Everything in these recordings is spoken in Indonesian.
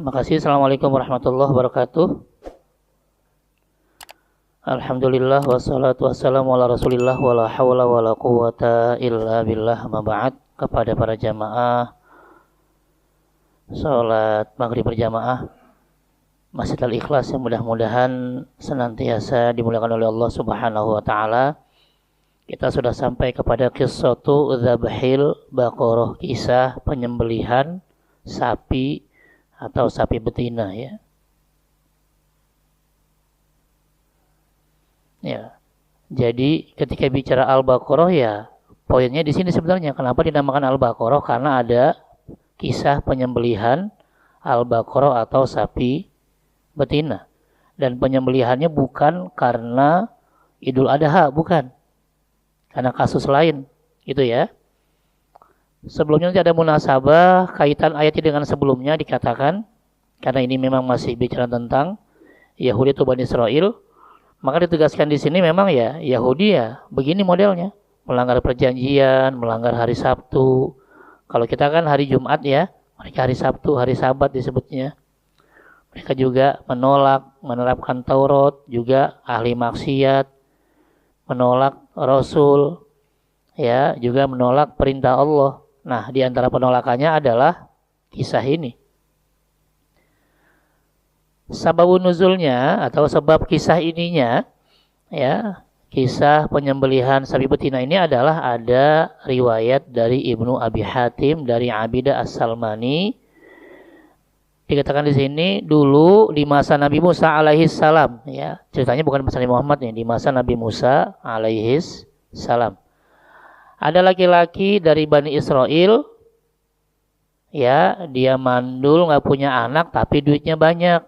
Terima kasih. Assalamualaikum warahmatullahi wabarakatuh. Alhamdulillah wassalatu wassalamu ala Rasulillah wala haula wala quwata illa billah. Ma ba'd. Kepada para jamaah salat maghrib berjamaah Masjid Al-Ikhlas yang mudah-mudahan senantiasa dimuliakan oleh Allah Subhanahu wa taala. Kita sudah sampai kepada qissatu dzabhil baqarah, kisah penyembelihan sapi atau sapi betina ya. Ya. Jadi ketika bicara Al-Baqarah ya, poinnya di sini sebenarnya kenapa dinamakan Al-Baqarah, karena ada kisah penyembelihan Al-Baqarah atau sapi betina. Dan penyembelihannya bukan karena Idul Adha, bukan. Karena kasus lain, gitu ya. Sebelumnya nanti ada munasabah kaitan ayatnya dengan sebelumnya dikatakan, karena ini memang masih bicara tentang Yahudi atau Bani Israel, maka ditegaskan di sini memang ya Yahudi ya begini modelnya, melanggar perjanjian, melanggar hari Sabtu. Kalau kita kan hari Jumat ya, mereka hari Sabtu, hari Sabat disebutnya. Mereka juga menolak menerapkan Taurat, juga ahli maksiat, menolak Rasul, ya juga menolak perintah Allah. Nah, di antara penolakannya adalah kisah ini. Sababun nuzulnya atau sebab kisah ininya, ya, kisah penyembelihan sapi betina ini adalah ada riwayat dari Ibnu Abi Hatim dari Abidah As-Salmani. Dikatakan di sini dulu di masa Nabi Musa alaihis salam, ya. Ceritanya bukan masa Nabi Muhammad ya, di masa Nabi Musa alaihis salam. Ada laki-laki dari Bani Israel, ya, dia mandul, nggak punya anak, tapi duitnya banyak.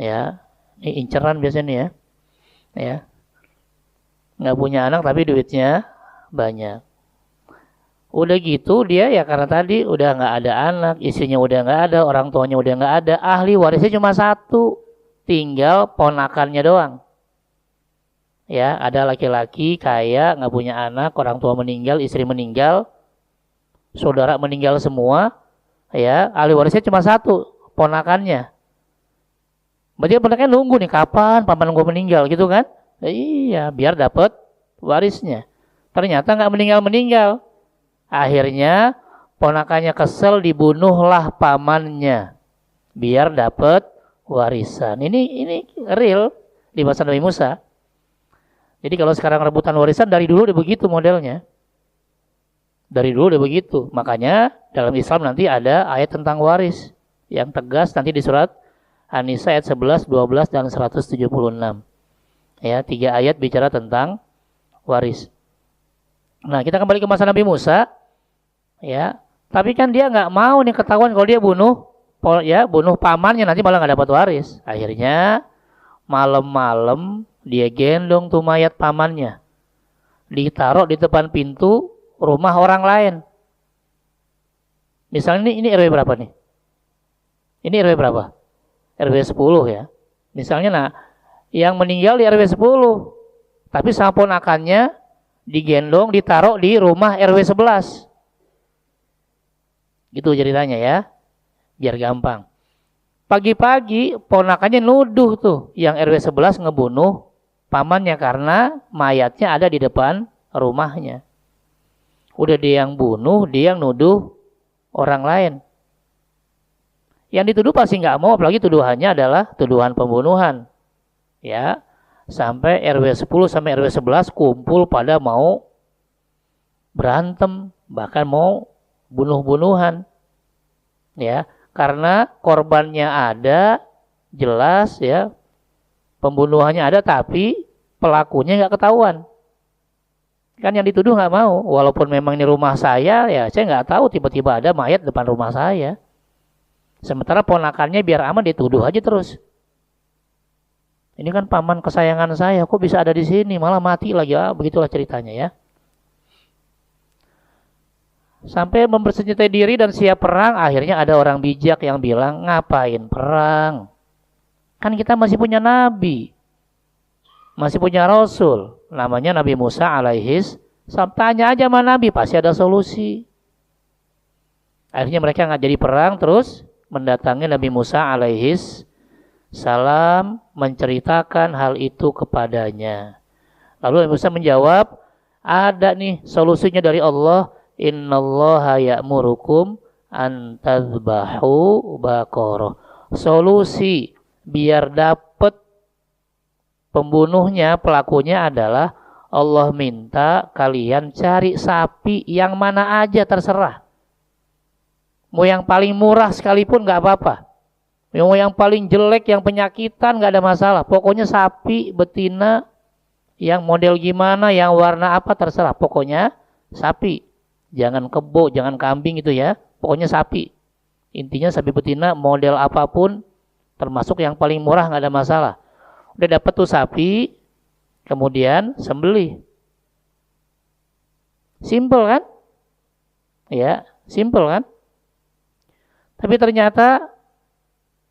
Ya, ini inceran biasanya ya, nggak punya anak, tapi duitnya banyak. Udah gitu dia ya karena tadi udah nggak ada anak, istrinya udah nggak ada, orang tuanya udah nggak ada, ahli warisnya cuma satu, tinggal ponakannya doang. Ya, ada laki-laki kaya, nggak punya anak, orang tua meninggal, istri meninggal, saudara meninggal semua, ya, ahli warisnya cuma satu, ponakannya. Berarti ponakannya nunggu nih, kapan paman gue meninggal gitu kan? Iya, biar dapat warisnya. Ternyata nggak meninggal. Akhirnya ponakannya kesel, dibunuhlah pamannya, biar dapat warisan. Ini real di masa Nabi Musa. Jadi kalau sekarang rebutan warisan, dari dulu udah begitu modelnya. Dari dulu udah begitu. Makanya dalam Islam nanti ada ayat tentang waris yang tegas nanti di surat An-Nisa ayat 11, 12, dan 176. Ya, 3 ayat bicara tentang waris. Nah, kita kembali ke masa Nabi Musa. Ya, tapi kan dia nggak mau nih ketahuan kalau dia bunuh pamannya, nanti malah nggak dapat waris. Akhirnya malam-malam dia gendong tuh mayat pamannya, ditaruh di depan pintu rumah orang lain. Misalnya ini RW berapa nih? Ini RW berapa? RW 10 ya. Misalnya nah, yang meninggal di RW 10, tapi sama ponakannya digendong, ditaruh di rumah RW 11. Gitu ceritanya ya, biar gampang. Pagi-pagi ponakannya nuduh tuh yang RW 11 ngebunuh pamannya karena mayatnya ada di depan rumahnya. Udah dia yang bunuh, dia yang nuduh orang lain. Yang dituduh pasti nggak mau, apalagi tuduhannya adalah tuduhan pembunuhan. Ya, sampai RW 10 sampai RW 11 kumpul pada mau berantem, bahkan mau bunuh-bunuhan. Ya, karena korbannya ada, jelas ya, pembunuhannya ada, tapi pelakunya nggak ketahuan. Kan yang dituduh nggak mau, walaupun memang ini rumah saya, ya saya nggak tahu tiba-tiba ada mayat depan rumah saya. Sementara ponakannya biar aman dituduh aja terus. Ini kan paman kesayangan saya, kok bisa ada di sini, malah mati lagi, begitulah ceritanya ya. Sampai mempersenjatai diri dan siap perang, akhirnya ada orang bijak yang bilang, ngapain perang? Kan kita masih punya nabi, masih punya rasul, namanya Nabi Musa alaihis. Tanya aja sama nabi, pasti ada solusi. Akhirnya mereka nggak jadi perang, terus mendatangi Nabi Musa alaihis salam menceritakan hal itu kepadanya. Lalu Nabi Musa menjawab, ada nih solusinya dari Allah. Innallaha ya'murukum an tadhbahu baqarah. Solusi biar dapat pembunuhnya, pelakunya adalah Allah minta kalian cari sapi yang mana aja terserah. Mau yang paling murah sekalipun gak apa-apa. Mau yang paling jelek, yang penyakitan gak ada masalah. Pokoknya sapi betina yang model gimana, yang warna apa terserah. Pokoknya sapi. Jangan kebo, jangan kambing itu ya. Pokoknya sapi. Intinya sapi betina model apapun, termasuk yang paling murah nggak ada masalah. Udah dapet tuh sapi, kemudian sembelih. Simple kan? Ya, simple kan? Tapi ternyata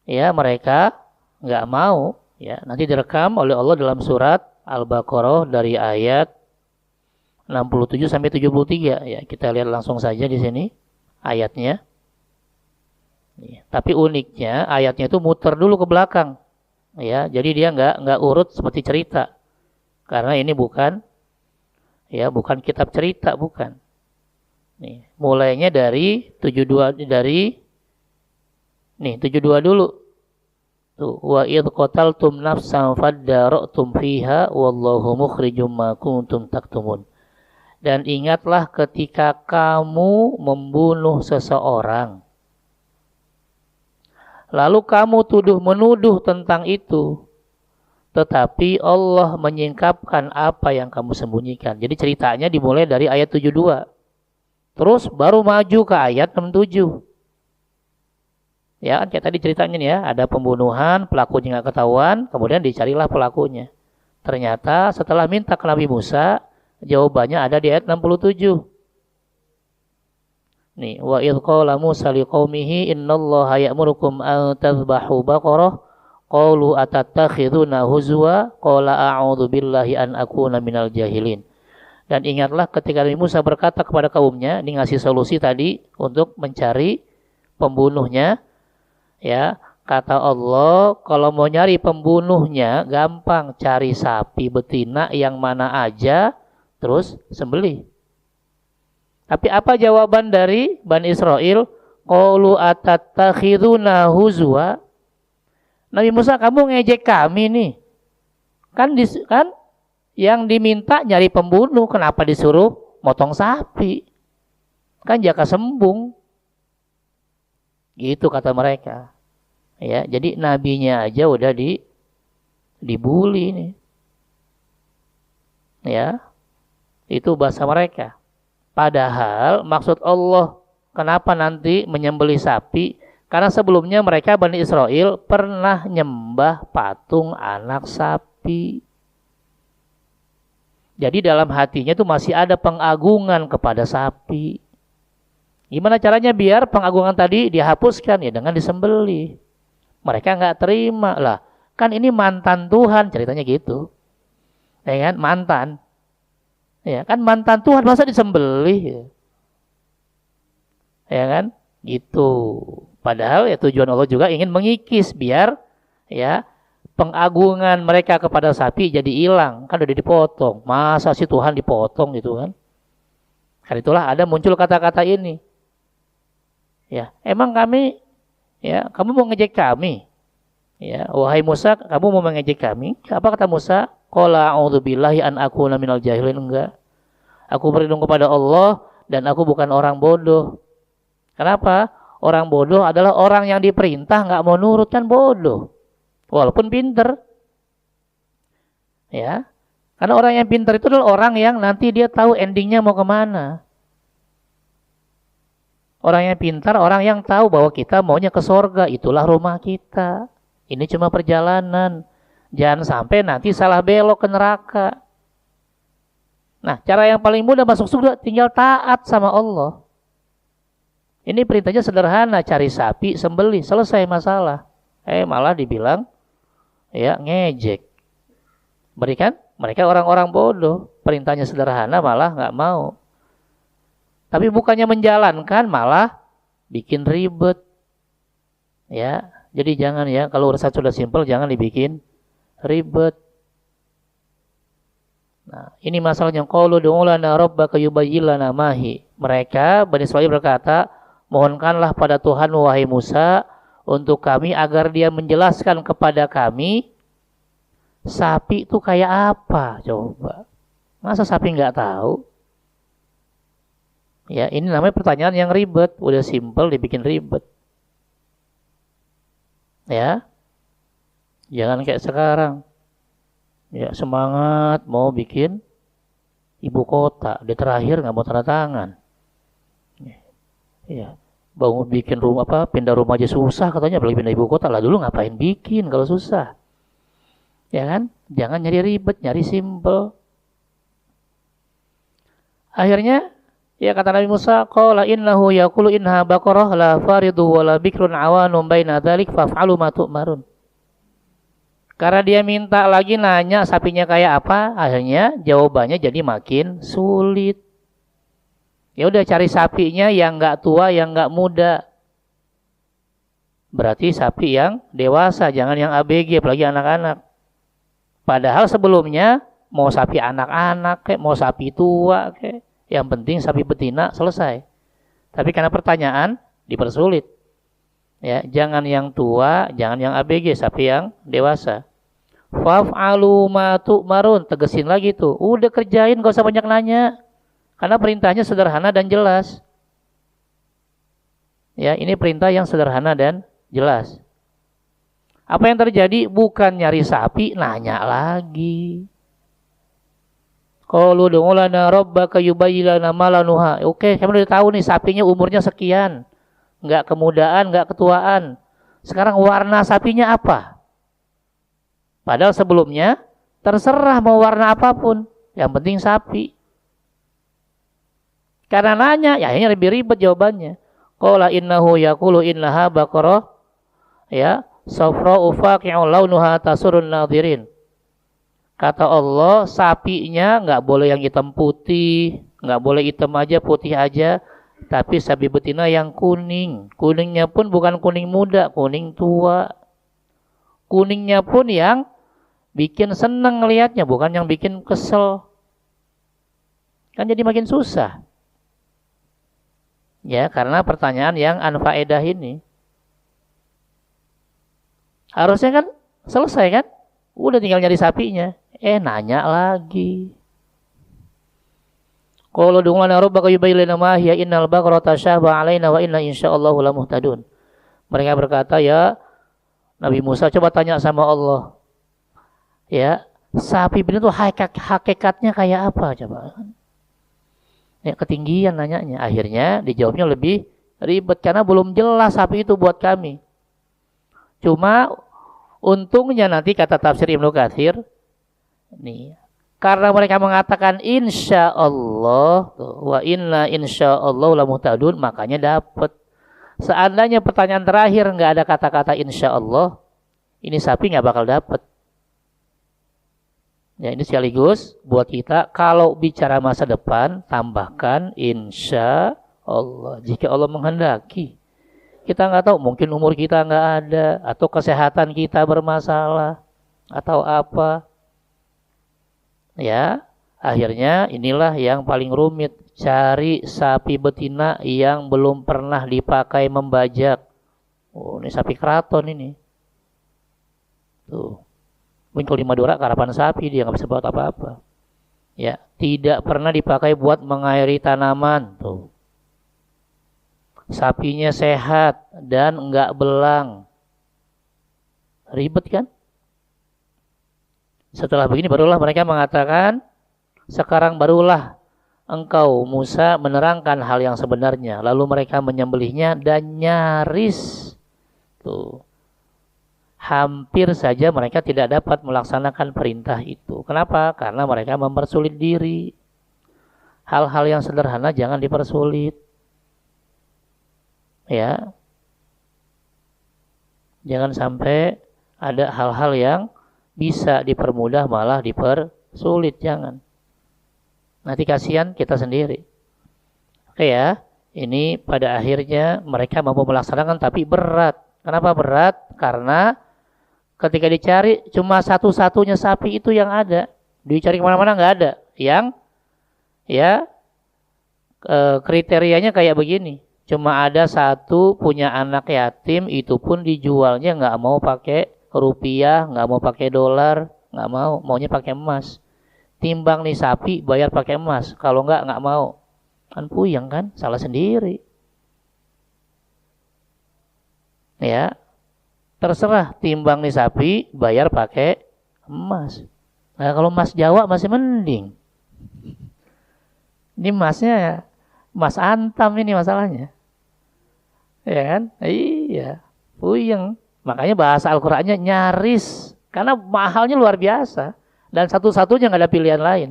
ya mereka nggak mau. Ya, nanti direkam oleh Allah dalam surat Al-Baqarah dari ayat 67 sampai 73. Ya, kita lihat langsung saja di sini ayatnya. Tapi uniknya ayatnya itu muter dulu ke belakang, ya. Jadi dia nggak urut seperti cerita, karena ini bukan kitab cerita, bukan. Nih, mulainya dari 72 72 dulu. Tuh, wa id qataltum nafsan fadara'tum fiha wallahu mukhrijum ma kuntum taktumun. Dan ingatlah ketika kamu membunuh seseorang, lalu kamu tuduh-menuduh tentang itu, tetapi Allah menyingkapkan apa yang kamu sembunyikan. Jadi ceritanya dimulai dari ayat 72. Terus baru maju ke ayat 67. Ya, kayak tadi ceritanya nih ya, ada pembunuhan, pelakunya nggak ketahuan, kemudian dicarilah pelakunya. Ternyata setelah minta ke Nabi Musa, jawabannya ada di ayat 67. Nih, wa idh qala Musa liqaumihi innallaha ya'murukum an tadhbahu baqarah qalu atattakhiduna huzwa qala a'udzu billahi an akuna minal jahilin. Dan ingatlah ketika Nabi Musa berkata kepada kaumnya, ini ngasih solusi tadi untuk mencari pembunuhnya. Ya, kata Allah, kalau mau nyari pembunuhnya gampang, cari sapi betina yang mana aja terus sembelih. Tapi apa jawaban dari Bani Israel? Qalu atattakhiduna huzwa. Nabi Musa, kamu ngejek kami nih. Kan yang diminta nyari pembunuh, kenapa disuruh motong sapi? Kan jaka sembung. Gitu kata mereka. Ya, jadi nabinya aja udah dibully nih. Ya. Itu bahasa mereka. Padahal maksud Allah kenapa nanti menyembelih sapi? Karena sebelumnya mereka Bani Israel pernah nyembah patung anak sapi. Jadi dalam hatinya itu masih ada pengagungan kepada sapi. Gimana caranya biar pengagungan tadi dihapuskan? Ya dengan disembelih. Mereka nggak terima lah. Kan ini mantan Tuhan, ceritanya gitu. Ya kan, mantan. Ya kan mantan Tuhan masa disembelih? Ya kan? Gitu. Padahal ya tujuan Allah juga ingin mengikis biar ya pengagungan mereka kepada sapi jadi hilang. Kan udah dipotong. Masa sih Tuhan dipotong gitu kan? Karena itulah ada muncul kata-kata ini. Ya, emang kami ya, kamu mau ngejek kami? Ya, wahai Musa, kamu mau mengejek kami? Apa kata Musa? Qala a'udzu billahi an akuna minal jahilin. Enggak. Aku berlindung kepada Allah dan aku bukan orang bodoh. Kenapa? Orang bodoh adalah orang yang diperintah enggak mau nurut, kan bodoh. Walaupun pinter. Ya. Karena orang yang pinter itu adalah orang yang nanti dia tahu endingnya mau kemana. Orang yang pintar, orang yang tahu bahwa kita maunya ke sorga, itulah rumah kita. Ini cuma perjalanan. Jangan sampai nanti salah belok ke neraka. Nah, cara yang paling mudah masuk surga tinggal taat sama Allah. Ini perintahnya sederhana, cari sapi, sembelih, selesai masalah. Malah dibilang ya ngejek. Berikan mereka orang-orang bodoh, perintahnya sederhana malah nggak mau. Tapi bukannya menjalankan, malah bikin ribet. Ya, jadi jangan ya, kalau urusan sudah simpel jangan dibikin ribet. Nah, ini masalahnya. Qalu ud'u lana rabbaka yubayyin lana ma hi. Mereka Bani Israil berkata, mohonkanlah pada Tuhan wahai Musa untuk kami agar dia menjelaskan kepada kami sapi itu kayak apa. Coba. Masa sapi nggak tahu? Ya, ini namanya pertanyaan yang ribet. Udah simpel dibikin ribet. Ya, jangan kayak sekarang. Ya, semangat mau bikin ibu kota. Di terakhir nggak mau tanda tangan. Ya, bangun bikin rumah apa? Pindah rumah aja susah katanya, apalagi pindah ibu kota lah. Dulu ngapain bikin kalau susah? Ya kan? Jangan nyari ribet, nyari simpel. Akhirnya, ya kata Nabi Musa, qala innahu yaqulu innaha baqarah la faridu wa la bikrun awanun baina dzalik faf'alu ma tu'marun. Karena dia minta lagi nanya sapinya kayak apa, akhirnya jawabannya jadi makin sulit. Ya udah cari sapinya yang enggak tua, yang enggak muda. Berarti sapi yang dewasa, jangan yang ABG, apalagi anak-anak. Padahal sebelumnya mau sapi anak-anak kayak mau sapi tua kayak, yang penting sapi betina selesai. Tapi karena pertanyaan dipersulit. Ya, jangan yang tua, jangan yang ABG, sapi yang dewasa. Faf'alu ma tu'marun, tegesin lagi tuh. Udah kerjain, gak usah banyak nanya. Karena perintahnya sederhana dan jelas. Ya, ini perintah yang sederhana dan jelas. Apa yang terjadi? Bukan nyari sapi, nanya lagi. Qalu ud'u lana rabbaka yubayyin lana ma lanuha. Oke, kamu udah tahu nih sapinya umurnya sekian. Enggak kemudaan, enggak ketuaan. Sekarang warna sapinya apa? Padahal sebelumnya terserah mau warna apapun, yang penting sapi. Karena nanya, ya akhirnya lebih ribet jawabannya. Qala innahu yaqulu innaha baqarah ya safra'u faqi'un launuha tasurrun nadhirin. Kata Allah, sapinya nggak boleh yang hitam putih, nggak boleh hitam aja, putih aja, tapi sapi betina yang kuning. Kuningnya pun bukan kuning muda, kuning tua. Kuningnya pun yang bikin seneng ngelihatnya, bukan yang bikin kesel. Kan jadi makin susah. Ya, karena pertanyaan yang anfaedah ini. Harusnya kan selesai kan? Udah tinggal nyari sapinya. Nanya lagi. Qala ud'u lana rabbaka yubayyin lana ma hiya innal baqara tashabaha 'alaina wa inna insyaallahu lamuhtadun. Mereka berkata, ya Nabi Musa coba tanya sama Allah. Ya, sapi benar itu hakikatnya kayak apa coba? Ya, ketinggian nanyanya. Akhirnya dijawabnya lebih ribet karena belum jelas sapi itu buat kami. Cuma untungnya nanti kata tafsir Ibnu Katsir nih, karena mereka mengatakan insya Allah wa inna insya Allah lamuhtadun, makanya dapat. Seandainya pertanyaan terakhir nggak ada kata-kata insya Allah, ini sapi nggak bakal dapat. Ya, ini sekaligus buat kita kalau bicara masa depan tambahkan insya Allah. Jika Allah menghendaki, kita nggak tahu, mungkin umur kita nggak ada atau kesehatan kita bermasalah atau apa. Ya, akhirnya inilah yang paling rumit, cari sapi betina yang belum pernah dipakai membajak. Oh, ini sapi keraton ini. Tuh. Mungkin kalau di Madura karapan sapi, dia nggak bisa buat apa-apa. Ya, tidak pernah dipakai buat mengairi tanaman. Tuh. Sapinya sehat dan nggak belang. Ribet kan? Setelah begini barulah mereka mengatakan, sekarang barulah engkau Musa menerangkan hal yang sebenarnya. Lalu mereka menyembelihnya dan nyaris tuh, hampir saja mereka tidak dapat melaksanakan perintah itu. Kenapa? Karena mereka mempersulit diri. Hal-hal yang sederhana jangan dipersulit. Ya, jangan sampai ada hal-hal yang bisa dipermudah malah dipersulit, jangan. Nanti kasihan kita sendiri. Oke ya, ini pada akhirnya mereka mampu melaksanakan tapi berat. Kenapa berat? Karena ketika dicari cuma satu-satunya sapi itu yang ada. Dicari kemana-mana nggak ada. Yang ya kriterianya kayak begini. Cuma ada satu punya anak yatim, itu pun dijualnya nggak mau pakai rupiah, nggak mau pakai dolar, nggak mau, maunya pakai emas. Timbang nih sapi bayar pakai emas, kalau nggak mau. Kan puyeng kan, salah sendiri. Ya, terserah timbang nih sapi bayar pakai emas. Nah, kalau emas Jawa masih mending. Ini emasnya emas antam ini masalahnya. Ya kan? Iya, puyeng. Makanya bahasa Al-Qur'annya nyaris karena mahalnya luar biasa dan satu-satunya nggak ada pilihan lain.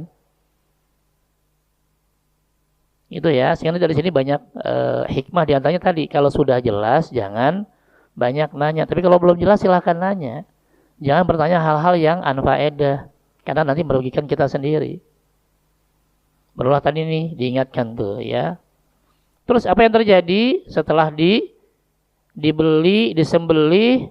Itu ya, sehingga dari sini banyak hikmah diantaranya tadi. Kalau sudah jelas jangan banyak nanya. Tapi kalau belum jelas silahkan nanya. Jangan bertanya hal-hal yang anfaedah. Karena nanti merugikan kita sendiri. Berulah tadi nih diingatkan tuh ya. Terus apa yang terjadi setelah dibeli, disembelih,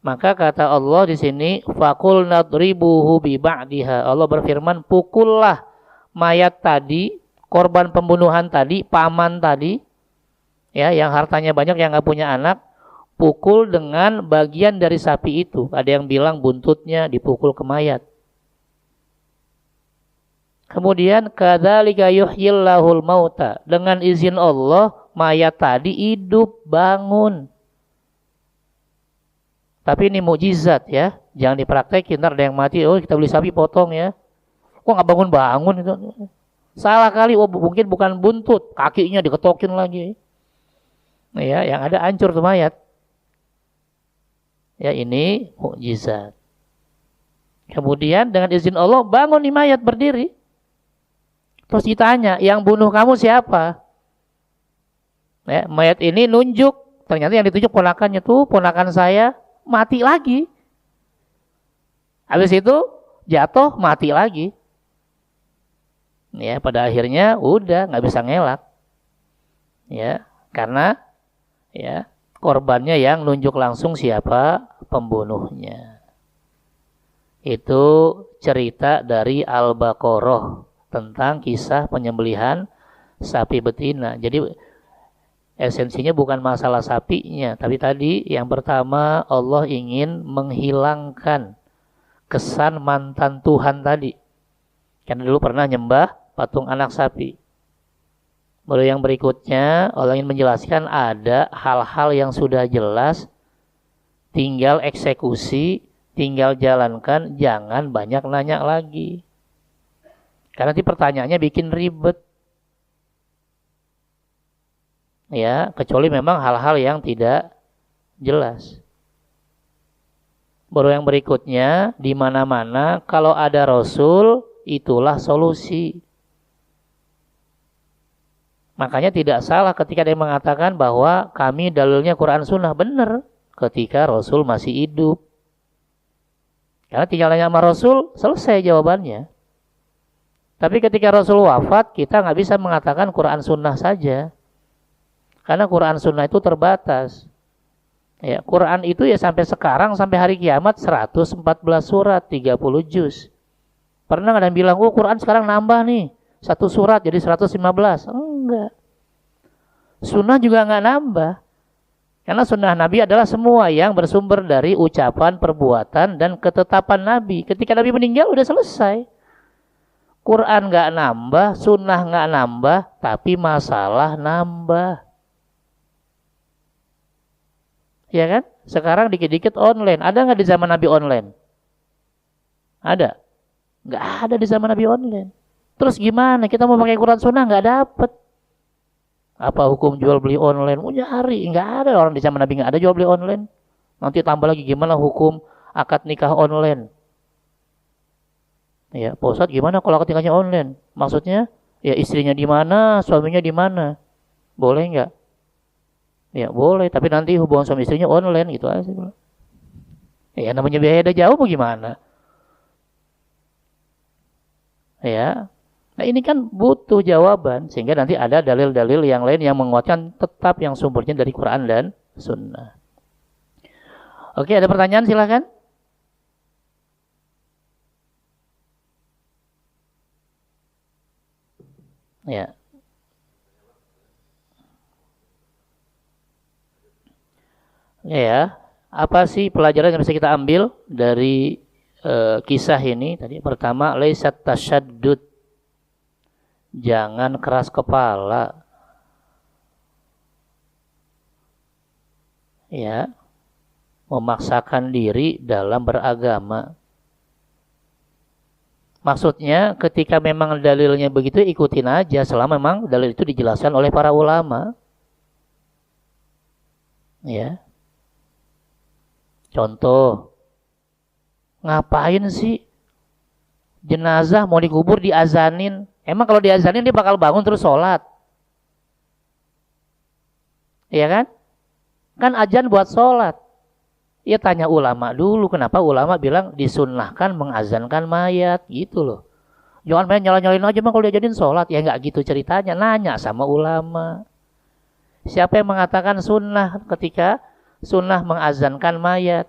maka kata Allah di sini faqul nadribuhu bi ba'diha. Allah berfirman, pukullah mayat tadi, korban pembunuhan tadi, paman tadi, ya yang hartanya banyak yang enggak punya anak, pukul dengan bagian dari sapi itu. Ada yang bilang buntutnya dipukul ke mayat. Kemudian kadzalika yuhyillahul mauta. Dengan izin Allah, mayat tadi hidup, bangun. Tapi ini mukjizat ya. Jangan dipraktekin, ntar ada yang mati, oh kita beli sapi potong ya. Kok nggak bangun-bangun itu? Salah kali, oh mungkin bukan buntut, kakinya diketokin lagi. Ya, yang ada hancur tuh mayat. Ya ini mukjizat. Kemudian dengan izin Allah bangun nih mayat berdiri. Terus ditanya, yang bunuh kamu siapa? Ya, mayat ini nunjuk, ternyata yang ditunjuk ponakannya tuh, ponakan saya mati lagi. Habis itu jatuh mati lagi. Ya, pada akhirnya udah nggak bisa ngelak. Ya, karena ya korbannya yang nunjuk langsung siapa pembunuhnya. Itu cerita dari Al-Baqarah tentang kisah penyembelihan sapi betina. Jadi esensinya bukan masalah sapinya, tapi tadi yang pertama Allah ingin menghilangkan kesan mantan Tuhan tadi. Karena dulu pernah nyembah patung anak sapi. Baru yang berikutnya Allah ingin menjelaskan ada hal-hal yang sudah jelas, tinggal eksekusi, tinggal jalankan, jangan banyak nanya lagi. Karena nanti pertanyaannya bikin ribet. Ya, kecuali memang hal-hal yang tidak jelas. Baru yang berikutnya, di mana-mana kalau ada Rasul, itulah solusi. Makanya tidak salah ketika dia mengatakan bahwa kami dalilnya Quran Sunnah. Benar, ketika Rasul masih hidup. Karena tinggal nanya sama Rasul, selesai jawabannya. Tapi ketika Rasul wafat, kita nggak bisa mengatakan Quran Sunnah saja. Karena Quran Sunnah itu terbatas. Ya, Quran itu ya sampai sekarang, sampai hari kiamat 114 surat, 30 juz. Pernah ada yang bilang, oh Quran sekarang nambah nih, satu surat jadi 115. Enggak. Sunnah juga nggak nambah. Karena sunnah Nabi adalah semua yang bersumber dari ucapan, perbuatan, dan ketetapan Nabi. Ketika Nabi meninggal udah selesai. Quran nggak nambah, sunnah nggak nambah, tapi masalah nambah. Ya kan? Sekarang dikit-dikit online. Ada nggak di zaman Nabi online? Ada? Nggak ada di zaman Nabi online. Terus gimana? Kita mau pakai Quran sunnah nggak dapet. Apa hukum jual beli online? Mau nyari, nggak ada orang di zaman Nabi nggak ada jual beli online. Nanti tambah lagi gimana hukum akad nikah online? Ya, Pak Ustadz gimana kalau akad nikahnya online? Maksudnya, ya istrinya di mana, suaminya di mana? Boleh nggak? Ya boleh, tapi nanti hubungan suami istrinya online gitu aja. Ya namanya beda jauh bagaimana? Ya, nah ini kan butuh jawaban sehingga nanti ada dalil-dalil yang lain yang menguatkan tetap yang sumbernya dari Quran dan Sunnah. Oke, ada pertanyaan silakan. Ya. Ya, apa sih pelajaran yang bisa kita ambil dari kisah ini? Tadi pertama, laisat tasyaddud. Jangan keras kepala. Ya, memaksakan diri dalam beragama. Maksudnya ketika memang dalilnya begitu, ikutin aja selama memang dalil itu dijelaskan oleh para ulama. Ya. Contoh, ngapain sih jenazah mau dikubur diazanin? Emang kalau diazanin dia bakal bangun terus sholat? Iya kan? Kan azan buat sholat. Ya tanya ulama dulu, kenapa ulama bilang disunnahkan mengazankan mayat gitu loh. Jangan main nyala-nyalain aja, emang kalau diajarin sholat. Ya nggak gitu ceritanya, nanya sama ulama. Siapa yang mengatakan sunnah ketika sunnah mengazankan mayat?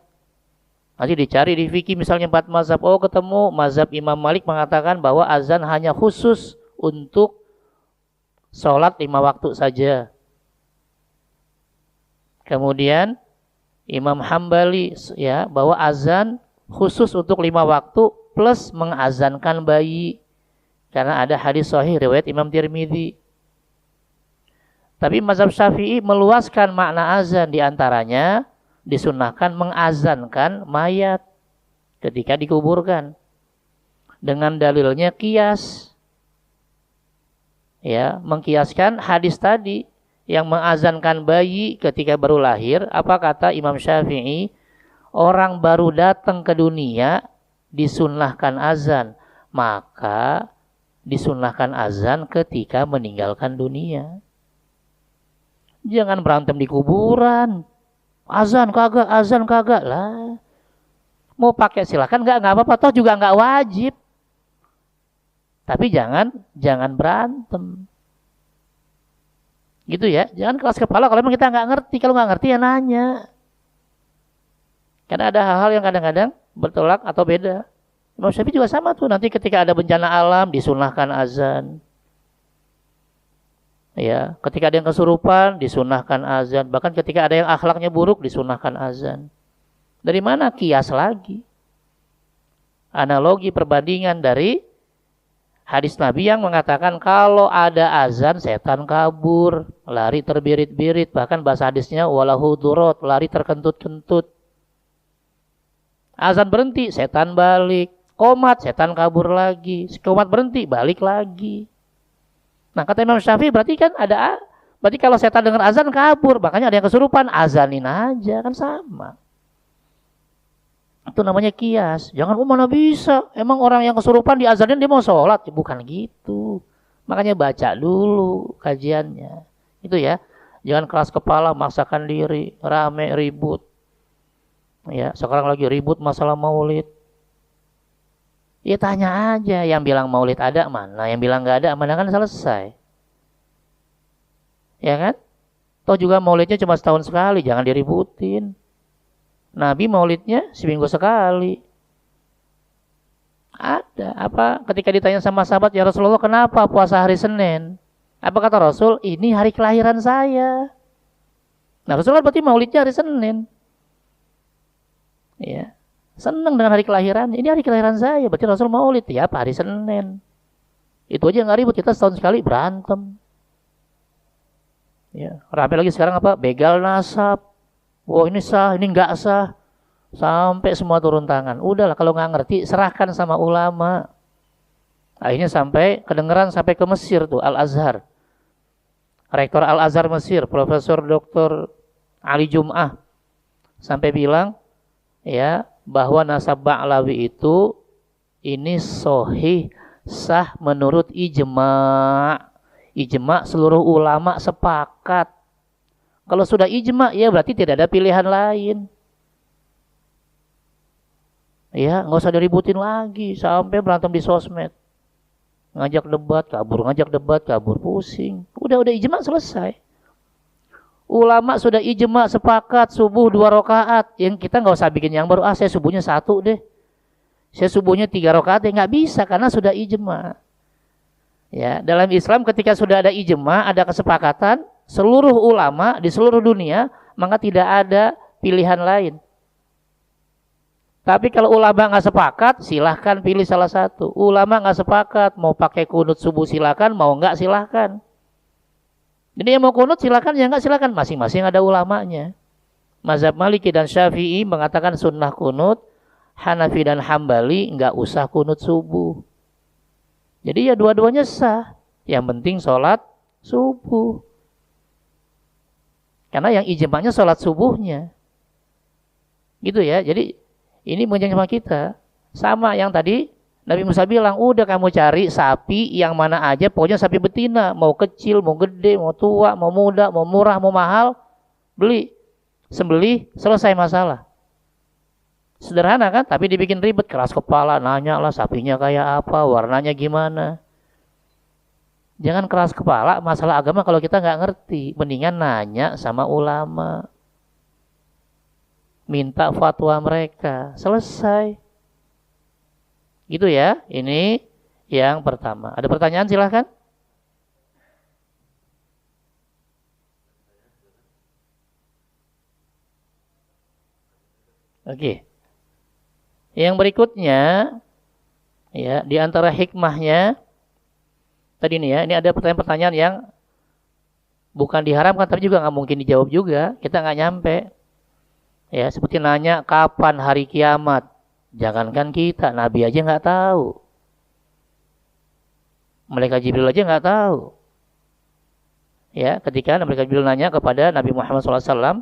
Nanti dicari di fikih misalnya 4 mazhab. Oh ketemu mazhab Imam Malik mengatakan bahwa azan hanya khusus untuk sholat 5 waktu saja. Kemudian Imam Hambali ya bahwa azan khusus untuk 5 waktu plus mengazankan bayi. Karena ada hadis sahih riwayat Imam Tirmidzi. Tapi mazhab Syafi'i meluaskan makna azan, di antaranya disunnahkan mengazankan mayat ketika dikuburkan. Dengan dalilnya qiyas. Ya, mengkiaskan hadis tadi yang mengazankan bayi ketika baru lahir. Apa kata Imam Syafi'i? Orang baru datang ke dunia disunnahkan azan, maka disunnahkan azan ketika meninggalkan dunia. Jangan berantem di kuburan. Azan kagak lah. Mau pakai silakan, nggak apa-apa, toh juga nggak wajib. Tapi jangan berantem. Gitu ya, jangan keras kepala kalau memang kita nggak ngerti. Kalau nggak ngerti ya nanya. Karena ada hal-hal yang kadang-kadang bertolak atau beda. Imam Syafi'i juga sama tuh, nanti ketika ada bencana alam disunahkan azan. Ya, ketika ada yang kesurupan disunahkan azan, bahkan ketika ada yang akhlaknya buruk disunahkan azan. Dari mana kias lagi? Analogi perbandingan dari hadis Nabi yang mengatakan kalau ada azan setan kabur, lari terbirit-birit, bahkan bahasa hadisnya walahu durot, lari terkentut-kentut. Azan berhenti, setan balik. Qomat, setan kabur lagi. Qomat berhenti, balik lagi. Nah kata Imam Syafi'i berarti kan berarti kalau setan dengar azan kabur, makanya ada yang kesurupan, azanin aja, kan sama. Itu namanya kias. Jangan mana bisa, emang orang yang kesurupan diazanin dia mau sholat, bukan gitu. Makanya baca dulu kajiannya. Itu ya. Jangan keras kepala, maksakan diri, rame ribut. Ya, sekarang lagi ribut masalah maulid. Ya tanya aja, yang bilang maulid ada mana, yang bilang nggak ada mana, kan selesai. Ya kan? Toh juga maulidnya cuma setahun sekali, jangan diributin. Nabi maulidnya seminggu sekali. Ada apa? Ketika ditanya sama sahabat, ya Rasulullah kenapa puasa hari Senin? Apa kata Rasul? Ini hari kelahiran saya. Nah Rasulullah berarti maulidnya hari Senin. Ya. Senang dengan hari kelahiran. Ini hari kelahiran saya, berarti Rasul maulid ya hari Senin. Itu aja nggak ribut, kita setahun sekali berantem. Ya, rame lagi sekarang apa? Begal nasab. Wah ini sah, ini nggak sah. Sampai semua turun tangan. Udahlah kalau nggak ngerti serahkan sama ulama. Akhirnya sampai kedengeran sampai ke Mesir tuh Al-Azhar. Rektor Al-Azhar Mesir, Profesor Dr. Ali Jum'ah sampai bilang ya bahwa nasab Ba'lawi itu ini sahih sah menurut ijma'. Ijma' seluruh ulama sepakat. Kalau sudah ijma' ya berarti tidak ada pilihan lain. Ya, nggak usah diributin lagi sampai berantem di sosmed. Ngajak debat, kabur, pusing. Udah ijma' selesai. Ulama sudah ijma sepakat subuh 2 rakaat. Yang kita nggak usah bikin yang baru. Saya subuhnya 1 deh. Saya subuhnya 3 rakaat. Ya nggak bisa karena sudah ijma. Ya, dalam Islam ketika sudah ada ijma, ada kesepakatan seluruh ulama di seluruh dunia, maka tidak ada pilihan lain. Tapi kalau ulama nggak sepakat, silahkan pilih salah satu. Ulama nggak sepakat, mau pakai kunut subuh silahkan, mau nggak silahkan. Jadi yang mau kunut silahkan, yang nggak silahkan. Masing-masing ada ulamanya. Mazhab Maliki dan Syafi'i mengatakan sunnah kunut, Hanafi dan Hambali nggak usah kunut subuh. Jadi ya dua-duanya sah. Yang penting sholat subuh. Karena yang ijma'nya sholat subuhnya. Gitu ya. Jadi ini menjadi sama kita. Sama yang tadi Nabi Musa bilang, udah kamu cari sapi yang mana aja, pokoknya sapi betina. Mau kecil, mau gede, mau tua, mau muda, mau murah, mau mahal. Beli. Sembelih, selesai masalah. Sederhana kan, tapi dibikin ribet, keras kepala, nanya lah sapinya kayak apa, warnanya gimana. Jangan keras kepala, masalah agama kalau kita nggak ngerti, mendingan nanya sama ulama. Minta fatwa mereka, selesai. Gitu ya, ini yang pertama. Ada pertanyaan silahkan. Oke. Yang berikutnya, ya, di antara hikmahnya, tadi nih ya, ini ada pertanyaan-pertanyaan yang bukan diharamkan, tapi juga nggak mungkin dijawab juga, kita nggak nyampe. Ya, seperti nanya kapan hari kiamat. Jangankan kita, Nabi aja nggak tahu. Malaikat Jibril aja nggak tahu. Ya, ketika Malaikat Jibril nanya kepada Nabi Muhammad SAW,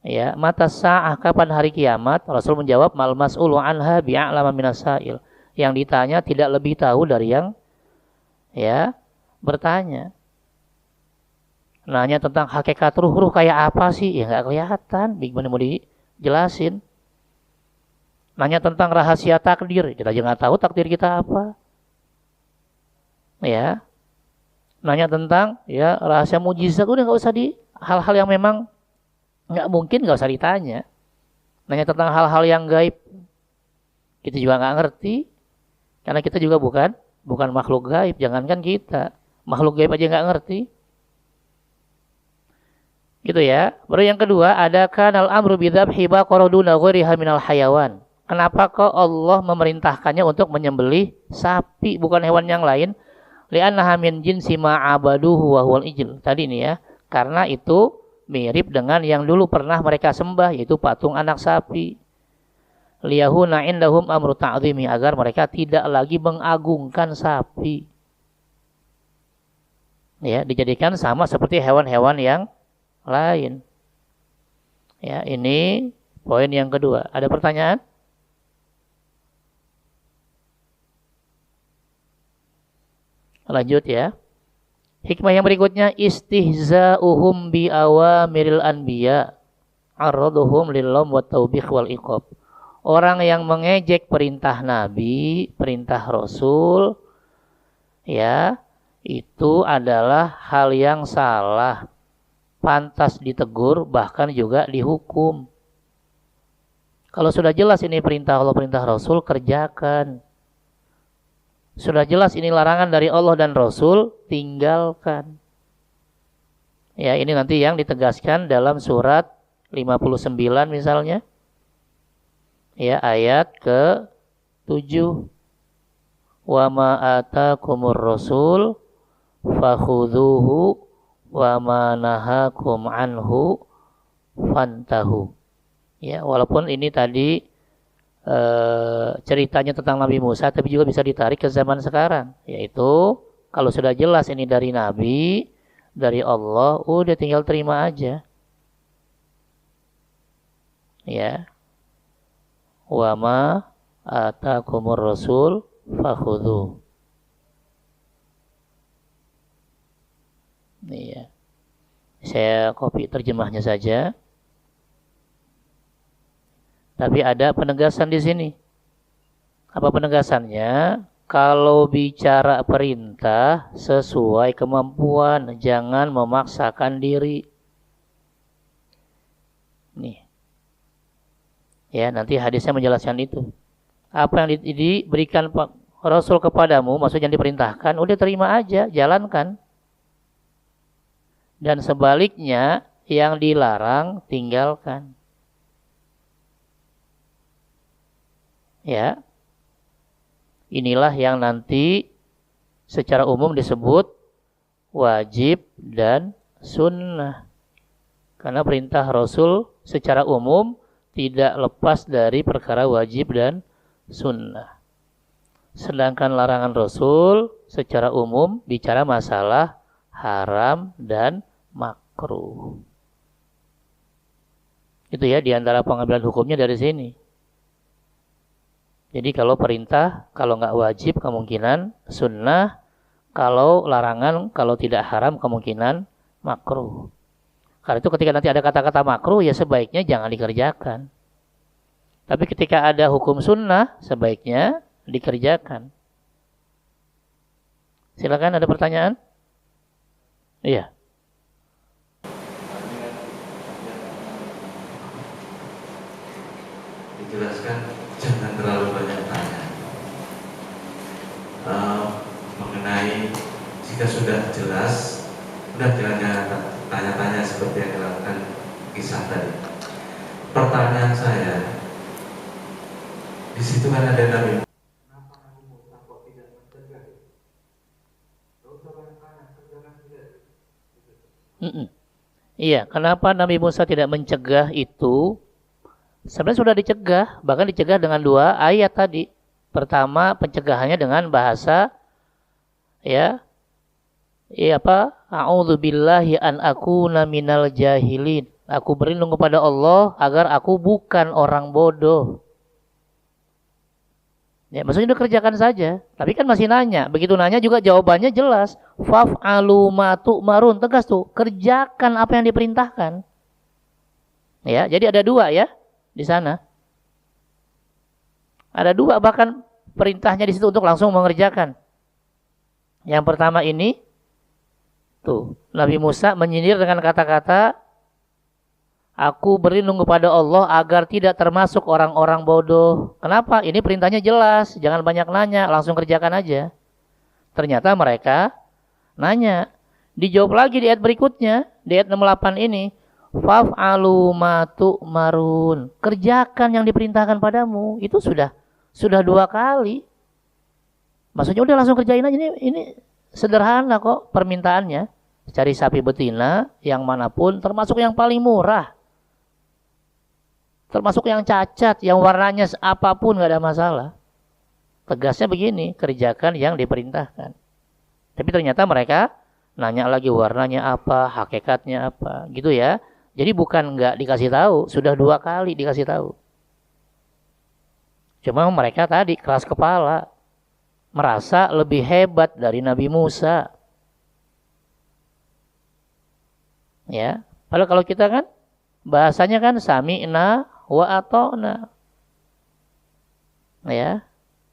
ya, mata sa'ah, kapan hari kiamat? Rasul menjawab, mal mas'ulu anha bi'a'lama minas sa'il. Yang ditanya tidak lebih tahu dari yang ya bertanya. Nanya tentang hakikat ruh kayak apa sih? Ya nggak kelihatan. Bagaimana mau dijelasin? Nanya tentang rahasia takdir, kita aja nggak tahu takdir kita apa. Ya. Nanya tentang ya rahasia mujizat, udah nggak usah hal-hal yang memang nggak mungkin, nggak usah ditanya. Nanya tentang hal-hal yang gaib, kita juga nggak ngerti, karena kita juga bukan makhluk gaib. Jangankan kita, makhluk gaib aja nggak ngerti. Gitu ya. Baru yang kedua, ada kanal amru bidzabhi baqara duna ghairiha minal hayawan. Kenapa kok Allah memerintahkannya untuk menyembelih sapi, bukan hewan yang lain? Li'annaha min jinsi ma'abaduhu wa huwal ijl. Tadi ini ya, karena itu mirip dengan yang dulu pernah mereka sembah, yaitu patung anak sapi. Liyahuna indahum amru ta'zimi, agar mereka tidak lagi mengagungkan sapi. Ya, dijadikan sama seperti hewan-hewan yang lain. Ya, ini poin yang kedua. Ada pertanyaan? Lanjut ya. Hikmah yang berikutnya, istihza'uhum bi awamiril anbiya arraduhum lillam wa taubikh wal iqab. Orang yang mengejek perintah Nabi, perintah Rasul, ya, itu adalah hal yang salah. Pantas ditegur, bahkan juga dihukum. Kalau sudah jelas ini perintah Allah, perintah Rasul, kerjakan. Sudah jelas ini larangan dari Allah dan Rasul, tinggalkan. Ya, ini nanti yang ditegaskan dalam surat 59 misalnya. Ya, ayat ke-7. Wa ma atakumur rasul fakhudhuhu wa ma nahakum anhu fantahu. Ya, walaupun ini tadi ceritanya tentang Nabi Musa, tapi juga bisa ditarik ke zaman sekarang, yaitu kalau sudah jelas ini dari Nabi, dari Allah, udah tinggal terima aja. Ya. Wa ma atakumur rasul fakhudhu. Iya. Saya copy terjemahnya saja. Tapi ada penegasan di sini. Apa penegasannya? Kalau bicara perintah sesuai kemampuan, jangan memaksakan diri. Nih. Ya, nanti hadisnya menjelaskan itu. Apa yang diberikan Rasul kepadamu, maksudnya yang diperintahkan, udah terima aja, jalankan. Dan sebaliknya, yang dilarang, tinggalkan. Ya. Inilah yang nanti secara umum disebut wajib dan sunnah. Karena perintah Rasul secara umum tidak lepas dari perkara wajib dan sunnah. Sedangkan larangan Rasul secara umum bicara masalah haram dan makruh. Itu ya diantara pengambilan hukumnya dari sini. Jadi kalau perintah, kalau nggak wajib kemungkinan sunnah, kalau larangan, kalau tidak haram kemungkinan makruh. Karena itu ketika nanti ada kata-kata makruh ya sebaiknya jangan dikerjakan. Tapi ketika ada hukum sunnah sebaiknya dikerjakan. Silakan, ada pertanyaan? Iya. Dijelaskan jangan terlalu banyak tanya mengenai jika sudah jelas, udah jangan tanya-tanya seperti yang dilakukan kisah tadi. Pertanyaan saya, di situ kan ada Nabi. Kenapa Nabi Musa kok tidak mencegah? Tidak usah banyak tanya, kerjakan saja. Iya, kenapa Nabi Musa tidak mencegah itu? Sebenarnya sudah dicegah, bahkan dicegah dengan 2 ayat tadi. Pertama, pencegahannya dengan bahasa A'udzubillahi an akuna minal jahilin. Aku berlindung kepada Allah agar aku bukan orang bodoh. Ya, maksudnya udah kerjakan saja. Tapi kan masih nanya. Begitu nanya juga jawabannya jelas. Faf'alu ma tu'marun. Tegas tuh. Kerjakan apa yang diperintahkan. Ya, jadi ada 2 ya di sana. Ada 2 bahkan perintahnya di situ untuk langsung mengerjakan. Yang pertama ini tuh, Nabi Musa menyindir dengan kata-kata, aku berlindung kepada Allah agar tidak termasuk orang-orang bodoh. Kenapa? Ini perintahnya jelas, jangan banyak nanya, langsung kerjakan aja. Ternyata mereka nanya. Dijawab lagi di ayat berikutnya, di ayat 68 ini, faf'alu ma tu'marun. Kerjakan yang diperintahkan padamu. Itu sudah 2 kali. Maksudnya udah langsung kerjain aja. Ini sederhana kok permintaannya. Cari sapi betina yang manapun, termasuk yang paling murah. Termasuk yang cacat, yang warnanya apapun gak ada masalah. Tegasnya begini, kerjakan yang diperintahkan. Tapi ternyata mereka nanya lagi warnanya apa, hakikatnya apa, gitu ya. Jadi bukan nggak dikasih tahu, sudah 2 kali dikasih tahu. Cuma mereka tadi keras kepala, merasa lebih hebat dari Nabi Musa. Ya, padahal kalau kita kan bahasanya kan sami'na wa ata'na. Ya.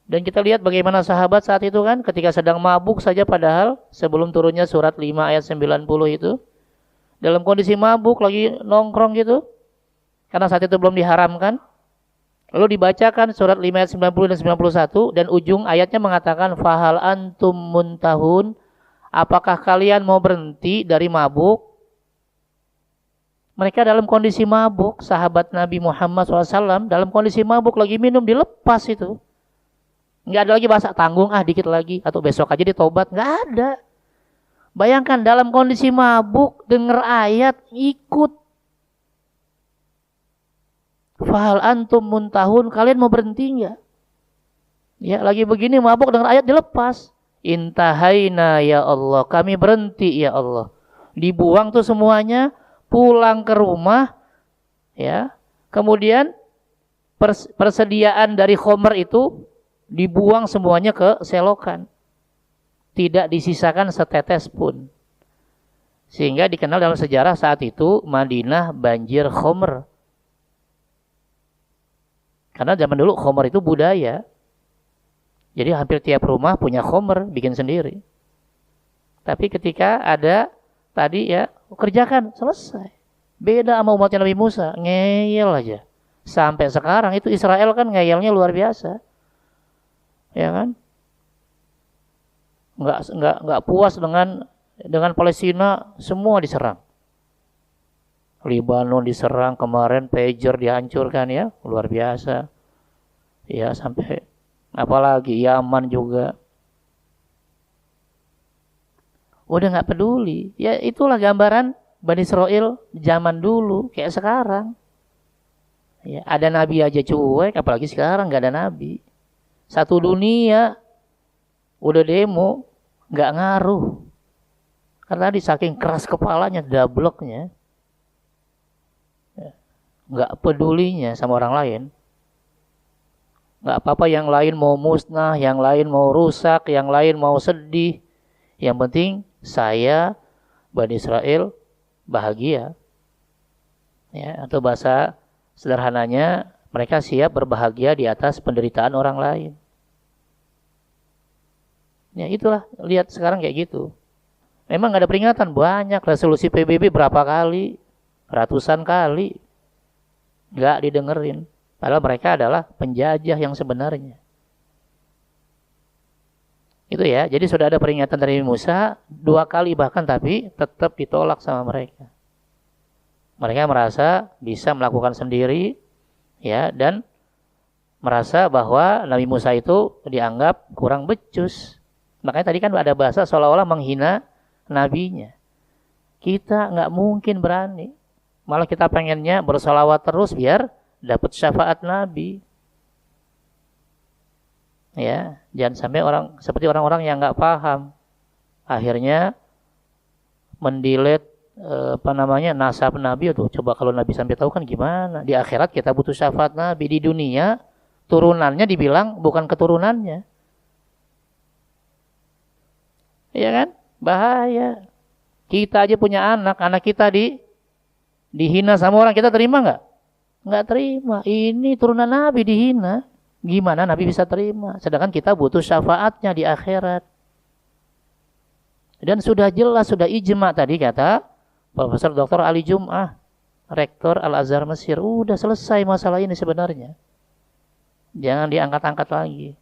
Dan kita lihat bagaimana sahabat saat itu kan ketika sedang mabuk saja, padahal sebelum turunnya surat 5 ayat 90 itu dalam kondisi mabuk lagi nongkrong gitu. Karena saat itu belum diharamkan. Lalu dibacakan surat 5 ayat 90 dan 91 dan ujung ayatnya mengatakan fahal antum muntahun, apakah kalian mau berhenti dari mabuk? Mereka dalam kondisi mabuk, sahabat Nabi Muhammad SAW dalam kondisi mabuk lagi minum, dilepas itu. Nggak ada lagi bahasa tanggung, dikit lagi atau besok aja ditobat, nggak ada. Bayangkan dalam kondisi mabuk, dengar ayat, ikut. Fahal antum muntahun, kalian mau berhenti nggak? Ya, lagi begini mabuk, dengar ayat, dilepas. Intahaina ya Allah, kami berhenti ya Allah. Dibuang tuh semuanya, pulang ke rumah, ya. Kemudian persediaan dari khomer itu dibuang semuanya ke selokan. Tidak disisakan setetes pun. Sehingga dikenal dalam sejarah saat itu Madinah banjir khomer. Karena zaman dulu khomer itu budaya. Jadi hampir tiap rumah punya khomer, bikin sendiri. Tapi ketika ada tadi ya, kerjakan, selesai. Beda sama umatnya Nabi Musa, ngeyel aja. Sampai sekarang itu Israel kan ngeyelnya luar biasa. Ya kan? Nggak puas dengan Palestina, semua diserang. Libanon diserang kemarin, pager dihancurkan ya, luar biasa. Ya sampai apalagi Yaman juga. Udah nggak peduli. Ya itulah gambaran Bani Israel zaman dulu kayak sekarang. Ya, ada nabi aja cuek, apalagi sekarang nggak ada nabi. Satu dunia udah demo, nggak ngaruh. Karena tadi saking keras kepalanya, dableknya, nggak pedulinya sama orang lain. Nggak apa-apa yang lain mau musnah, yang lain mau rusak, yang lain mau sedih. Yang penting saya, Bani Israel, bahagia. Ya, atau bahasa sederhananya, mereka siap berbahagia di atas penderitaan orang lain. Ya itulah, lihat sekarang kayak gitu. Memang gak ada peringatan, banyak resolusi PBB berapa kali, ratusan kali, gak didengerin. Padahal mereka adalah penjajah yang sebenarnya. Itu ya, jadi sudah ada peringatan dari Musa, 2 kali bahkan, tapi tetap ditolak sama mereka. Mereka merasa bisa melakukan sendiri, ya, dan merasa bahwa Nabi Musa itu dianggap kurang becus. Makanya tadi kan ada bahasa seolah-olah menghina nabinya. Kita nggak mungkin berani. Malah kita pengennya bersolawat terus biar dapat syafaat Nabi. Ya, jangan sampai seperti orang-orang yang nggak paham. Akhirnya mendelete nasab Nabi itu. Coba kalau Nabi sampai tahu kan gimana? Di akhirat kita butuh syafaat Nabi, di dunia turunannya dibilang bukan keturunannya. Iya kan? Bahaya. Kita aja punya anak kita dihina sama orang, kita terima nggak? Nggak terima. Ini turunan Nabi dihina. Gimana Nabi bisa terima? Sedangkan kita butuh syafaatnya di akhirat. Dan sudah jelas, sudah ijma tadi kata Profesor Dr. Ali Jum'ah, Rektor Al-Azhar Mesir. Udah selesai masalah ini sebenarnya. Jangan diangkat-angkat lagi.